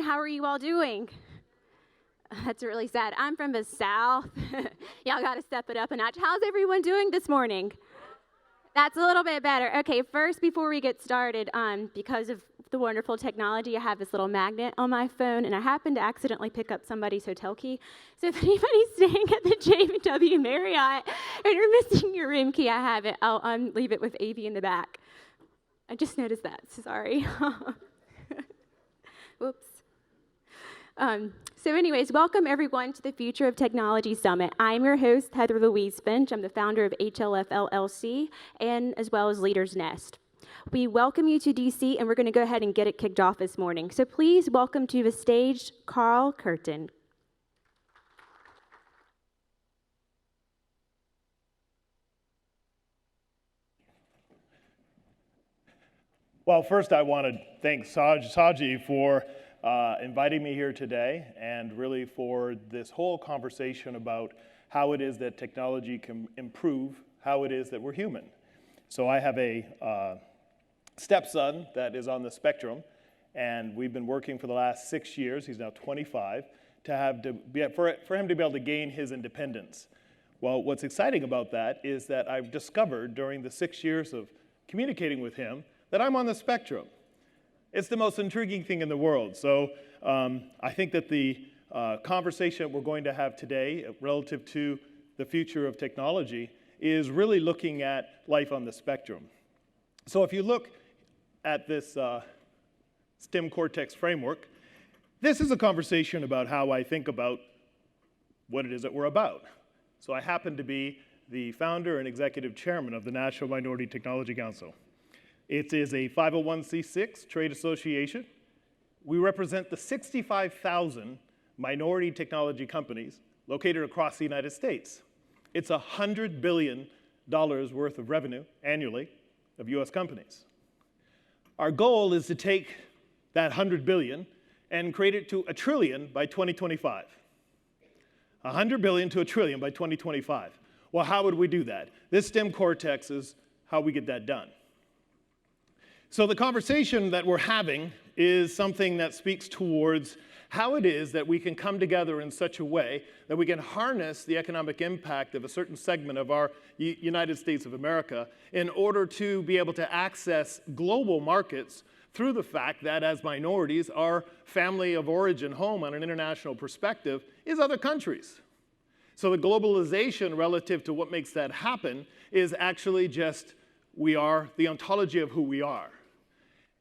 How are you all doing? That's really sad. I'm from the South. Y'all got to step it up a notch. How's everyone doing this morning? That's a little bit better. Okay, first, before we get started, because of the wonderful technology, I have this little magnet on my phone, and I happened to accidentally pick up somebody's hotel key. So if anybody's staying at the J&W Marriott and you're missing your room key, I have it. I'll leave it with AV in the back. I just noticed that. Sorry. Whoops. So anyways, welcome everyone to the Future of Technology Summit. I'm your host, Heather Louise Finch. I'm the founder of HLF LLC, and as well as Leaders Nest. We welcome you to DC, and we're going to go ahead and get it kicked off this morning. So please welcome to the stage, Karl Cureton. Well, first I want to thank Saji for inviting me here today, and really for this whole conversation about how it is that technology can improve how it is that we're human. So I have a stepson that is on the spectrum, and we've been working for the last 6 years, he's now 25, for him to be able to gain his independence. Well, what's exciting about that is that I've discovered during the 6 years of communicating with him that I'm on the spectrum. It's the most intriguing thing in the world. So I think that the conversation we're going to have today relative to the future of technology is really looking at life on the spectrum. So if you look at this STEM Cortex framework, this is a conversation about how I think about what it is that we're about. So I happen to be the founder and executive chairman of the National Minority Technology Council. It is a 501c6 trade association. We represent the 65,000 minority technology companies located across the United States. It's $100 billion worth of revenue annually of US companies. Our goal is to take that $100 billion and create it to $1 trillion by 2025. $100 billion to $1 trillion by 2025. Well, how would we do that? This STEM Cortex is how we get that done. So the conversation that we're having is something that speaks towards how it is that we can come together in such a way that we can harness the economic impact of a certain segment of our United States of America in order to be able to access global markets through the fact that as minorities, our family of origin home on an international perspective is other countries. So the globalization relative to what makes that happen is actually just we are the ontology of who we are.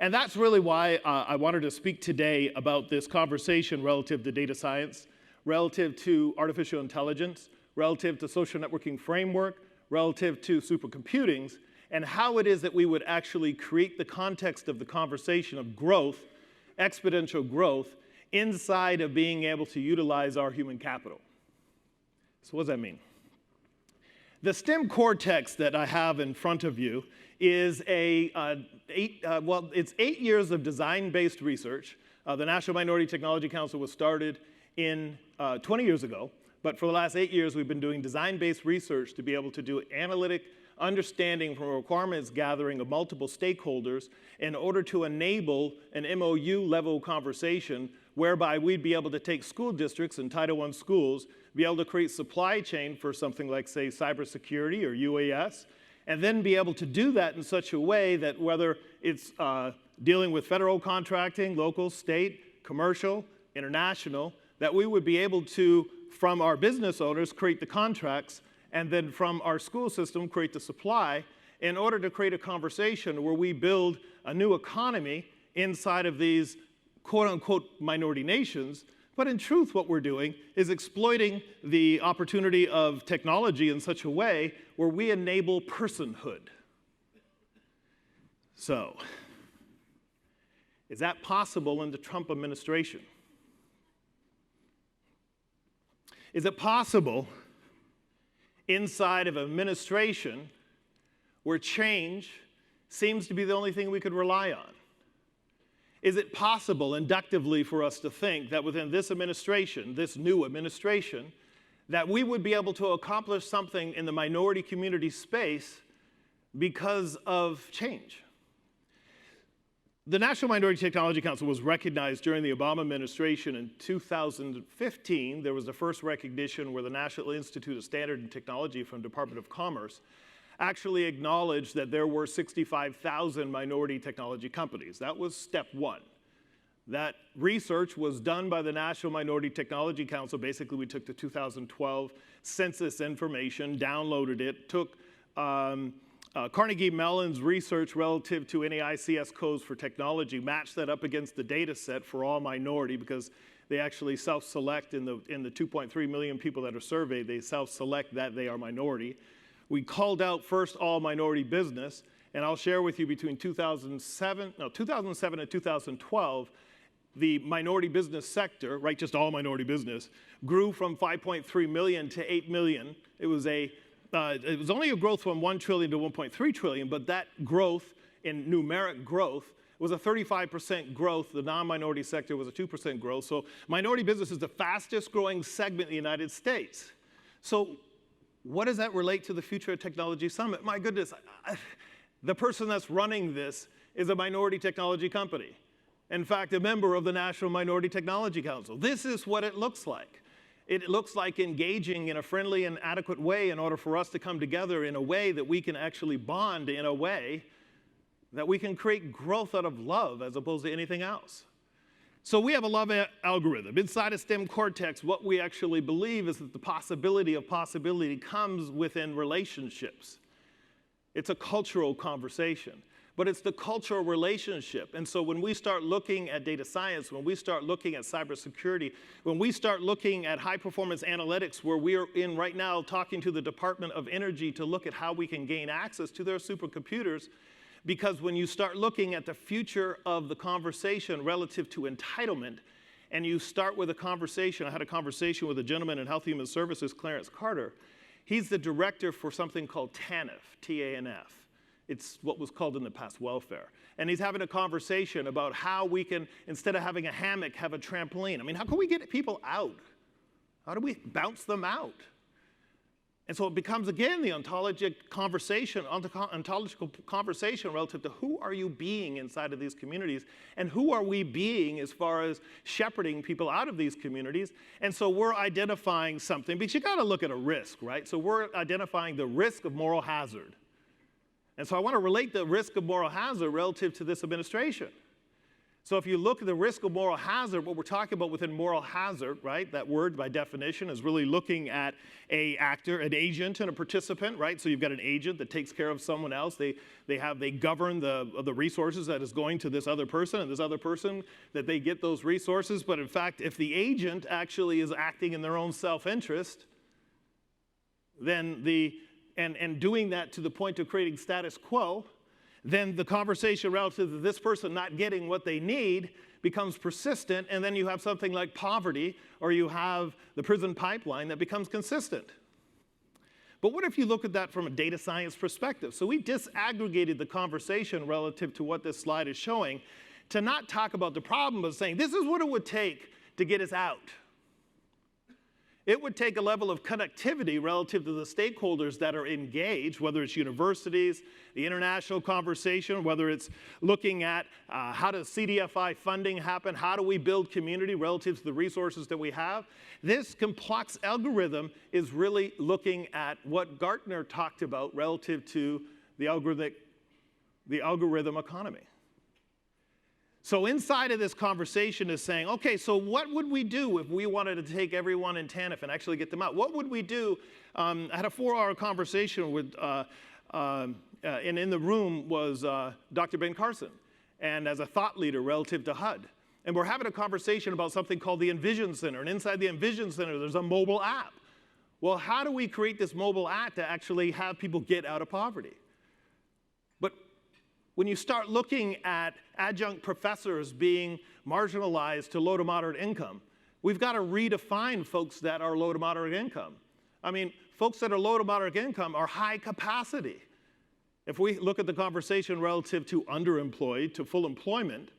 And that's really why I wanted to speak today about this conversation relative to data science, relative to artificial intelligence, relative to social networking framework, relative to supercomputings, and how it is that we would actually create the context of the conversation of growth, exponential growth, inside of being able to utilize our human capital. So what does that mean? The STEM Cortex that I have in front of you is it's 8 years of design-based research. The National Minority Technology Council was started in 20 years ago, but for the last 8 years we've been doing design-based research to be able to do analytic understanding from requirements gathering of multiple stakeholders in order to enable an MOU level conversation whereby we'd be able to take school districts and Title I schools, be able to create supply chain for something like, say, cybersecurity or UAS, and then be able to do that in such a way that whether it's dealing with federal contracting, local, state, commercial, international, that we would be able to, from our business owners, create the contracts, and then from our school system, create the supply, in order to create a conversation where we build a new economy inside of these quote-unquote minority nations. But in truth, what we're doing is exploiting the opportunity of technology in such a way where we enable personhood. So, is that possible in the Trump administration? Is it possible inside of an administration where change seems to be the only thing we could rely on? Is it possible inductively for us to think that within this administration, this new administration, that we would be able to accomplish something in the minority community space because of change? The National Minority Technology Council was recognized during the Obama administration in 2015. There was the first recognition where the National Institute of Standard and Technology from Department of Commerce actually acknowledged that there were 65,000 minority technology companies. That was step one. That research was done by the National Minority Technology Council. Basically, we took the 2012 census information, downloaded it, took Carnegie Mellon's research relative to any ICS codes for technology, matched that up against the data set for all minority, because they actually self-select in the 2.3 million people that are surveyed, they self-select that they are minority. We called out first all minority business, and I'll share with you between 2007 and 2012, the minority business sector, right, just all minority business, grew from 5.3 million to 8 million. It was only a growth from 1 trillion to 1.3 trillion, but that growth in numeric growth was a 35% growth. The non-minority sector was a 2% growth. So minority business is the fastest growing segment in the United States. So what does that relate to the Future of Technology Summit? My goodness, the person that's running this is a minority technology company. In fact, a member of the National Minority Technology Council. This is what it looks like. It looks like engaging in a friendly and adequate way in order for us to come together in a way that we can actually bond in a way that we can create growth out of love as opposed to anything else. So we have a love algorithm. Inside of STEM Cortex, what we actually believe is that the possibility of possibility comes within relationships. It's a cultural conversation, but it's the cultural relationship. And so when we start looking at data science, when we start looking at cybersecurity, when we start looking at high-performance analytics, where we are in right now talking to the Department of Energy to look at how we can gain access to their supercomputers, because when you start looking at the future of the conversation relative to entitlement, and you start with a conversation, I had a conversation with a gentleman in Health and Human Services, Clarence Carter. He's the director for something called TANF, T-A-N-F. It's what was called in the past welfare. And he's having a conversation about how we can, instead of having a hammock, have a trampoline. I mean, how can we get people out? How do we bounce them out? And so it becomes, again, the ontological conversation relative to who are you being inside of these communities, and who are we being as far as shepherding people out of these communities. And so we're identifying something, because you got to look at a risk, right? So we're identifying the risk of moral hazard. And so I want to relate the risk of moral hazard relative to this administration. So if you look at the risk of moral hazard, what we're talking about within moral hazard, right, that word by definition is really looking at an actor, an agent, and a participant, right? So you've got an agent that takes care of someone else. They govern the resources that is going to this other person, and this other person, that they get those resources. But in fact, if the agent actually is acting in their own self-interest, then and doing that to the point of creating status quo, then the conversation relative to this person not getting what they need becomes persistent, and then you have something like poverty, or you have the prison pipeline that becomes consistent. But what if you look at that from a data science perspective? So we disaggregated the conversation relative to what this slide is showing to not talk about the problem, but saying this is what it would take to get us out. It would take a level of connectivity relative to the stakeholders that are engaged, whether it's universities, the international conversation, whether it's looking at how does CDFI funding happen, how do we build community relative to the resources that we have. This complex algorithm is really looking at what Gartner talked about relative to the algorithm economy. So inside of this conversation is saying, okay, so what would we do if we wanted to take everyone in TANF and actually get them out? What would we do? I had a 4-hour conversation with, and in the room was Dr. Ben Carson, and as a thought leader relative to HUD. And we're having a conversation about something called the Envision Center. And inside the Envision Center, there's a mobile app. Well, how do we create this mobile app to actually have people get out of poverty? But when you start looking at adjunct professors being marginalized to low to moderate income, we've got to redefine folks that are low to moderate income. I mean, folks that are low to moderate income are high capacity. If we look at the conversation relative to underemployed to full employment,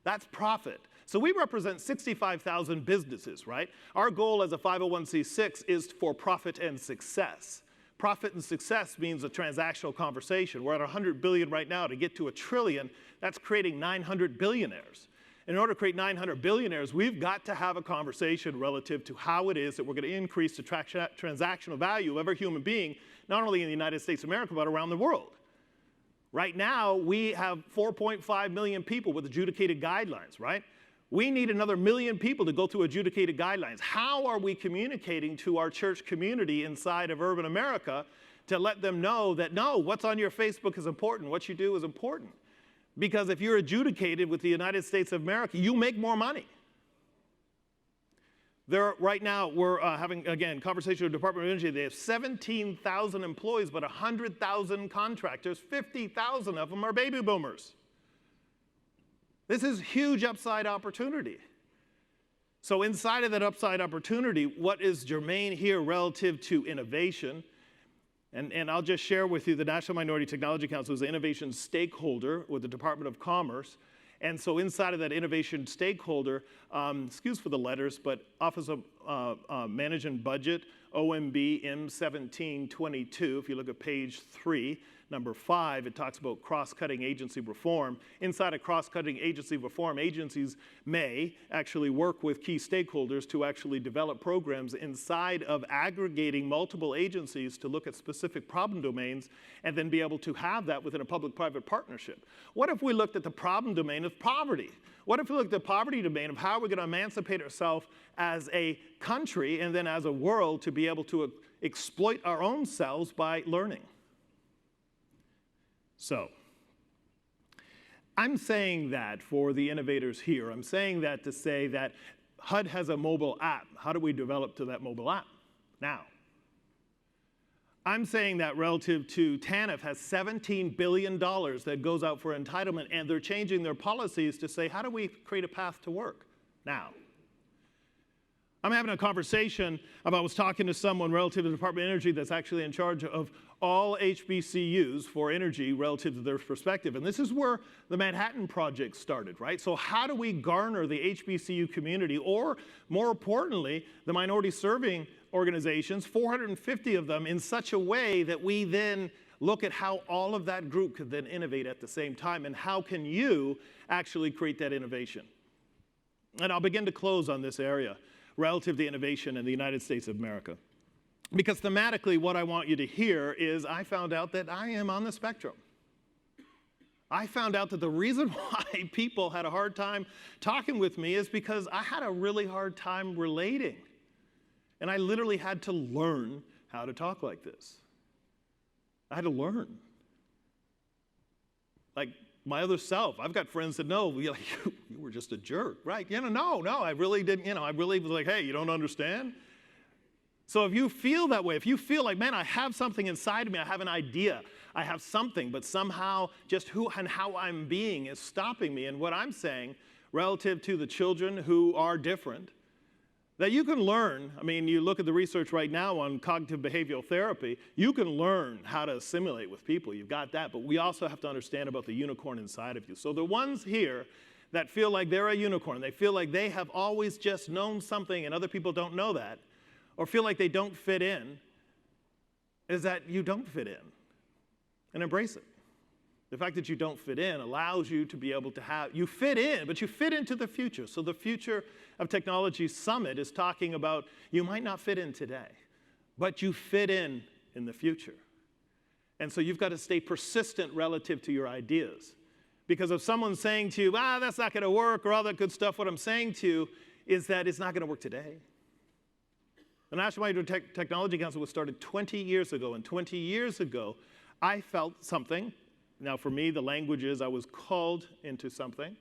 that's profit. So we represent 65,000 businesses, right? Our goal as a 501c6 is for profit and success. profit and success means a transactional conversation. We're at 100 billion right now. To get to 1 trillion, that's creating 900 billionaires. In order to create 900 billionaires, we've got to have a conversation relative to how it is that we're going to increase the transactional value of every human being, not only in the United States of America, but around the world. Right now, we have 4.5 million people with adjudicated guidelines, right? We need another million people to go through adjudicated guidelines. How are we communicating to our church community inside of urban America to let them know that, no, what's on your Facebook is important, what you do is important? Because if you're adjudicated with the United States of America, you make more money. Right now, we're having, again, conversation with the Department of Energy. They have 17,000 employees, but 100,000 contractors. 50,000 of them are baby boomers. This is huge upside opportunity. So inside of that upside opportunity, what is germane here relative to innovation? And I'll just share with you, the National Minority Technology Council is an innovation stakeholder with the Department of Commerce. And so inside of that innovation stakeholder, excuse for the letters, but Office of Management Budget, OMB M1722, if you look at page 3, number 5, it talks about cross-cutting agency reform. Inside of cross-cutting agency reform, agencies may actually work with key stakeholders to actually develop programs inside of aggregating multiple agencies to look at specific problem domains and then be able to have that within a public-private partnership. What if we looked at the problem domain of poverty? What if we looked at the poverty domain of how we're going to emancipate ourselves as a country and then as a world to be able to exploit our own selves by learning? So, I'm saying that for the innovators here. I'm saying that to say that HUD has a mobile app. How do we develop to that mobile app? Now, I'm saying that relative to TANF has $17 billion that goes out for entitlement, and they're changing their policies to say, how do we create a path to work? Now, I'm having a conversation about, I was talking to someone relative to the Department of Energy that's actually in charge of all HBCUs for energy relative to their perspective. And this is where the Manhattan Project started, right? So how do we garner the HBCU community, or more importantly, the minority serving organizations, 450 of them, in such a way that we then look at how all of that group could then innovate at the same time, and how can you actually create that innovation? And I'll begin to close on this area relative to innovation in the United States of America. Because thematically, what I want you to hear is I found out that I am on the spectrum. I found out that the reason why people had a hard time talking with me is because I had a really hard time relating. And I literally had to learn how to talk like this. I had to learn. Like my other self, I've got friends that know, you were just a jerk, right? No, I really didn't, I really was like, hey, you don't understand? So if you feel that way, if you feel like, man, I have something inside of me, I have an idea, I have something, but somehow just who and how I'm being is stopping me. And what I'm saying relative to the children who are different, that you can learn. I mean, you look at the research right now on cognitive behavioral therapy, you can learn how to assimilate with people. You've got that, but we also have to understand about the unicorn inside of you. So the ones here that feel like they're a unicorn, they feel like they have always just known something and other people don't know that, or feel like they don't fit in, is that you don't fit in. And embrace it. The fact that you don't fit in allows you to be able to have, you fit in, but you fit into the future. So the Future of Technology Summit is talking about you might not fit in today, but you fit in the future. And so you've got to stay persistent relative to your ideas. Because if someone's saying to you, that's not going to work, or all that good stuff, what I'm saying to you is that it's not going to work today. The National Minority Technology Council was started 20 years ago, and 20 years ago, I felt something. Now, for me, the language is I was called into something,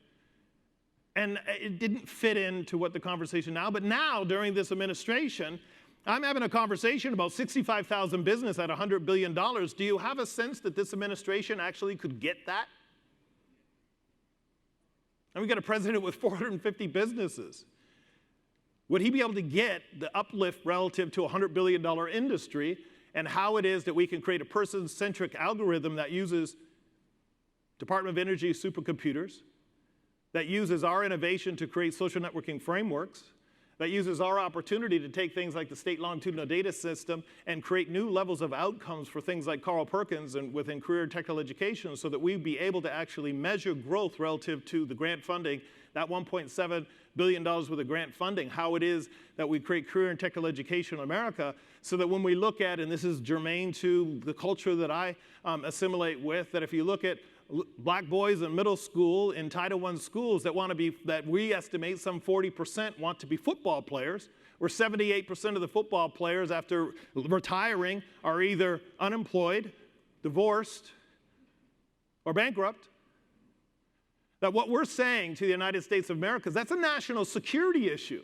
and it didn't fit into what the conversation now, but now, during this administration, I'm having a conversation about 65,000 business at $100 billion. Do you have a sense that this administration actually could get that? And we got a president with 450 businesses. Would he be able to get the uplift relative to a $100 billion industry, and how it is that we can create a person-centric algorithm that uses Department of Energy supercomputers, that uses our innovation to create social networking frameworks, that uses our opportunity to take things like the state longitudinal data system and create new levels of outcomes for things like Karl Perkins and within career and technical education so that we'd be able to actually measure growth relative to the grant funding, that $1.7 billion worth of grant funding, how it is that we create career and technical education in America, so that when we look at, and this is germane to the culture that I assimilate with, that if you look at black boys in middle school in Title I schools that we estimate some 40% want to be football players, where 78% of the football players after retiring are either unemployed, divorced, or bankrupt. That what we're saying to the United States of America is that's a national security issue.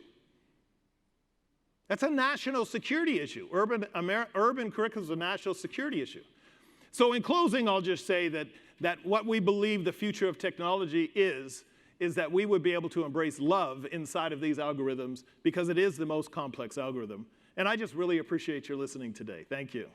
That's a national security issue. Urban curriculum is a national security issue. So in closing, I'll just say that what we believe the future of technology is that we would be able to embrace love inside of these algorithms because it is the most complex algorithm. And I just really appreciate your listening today. Thank you.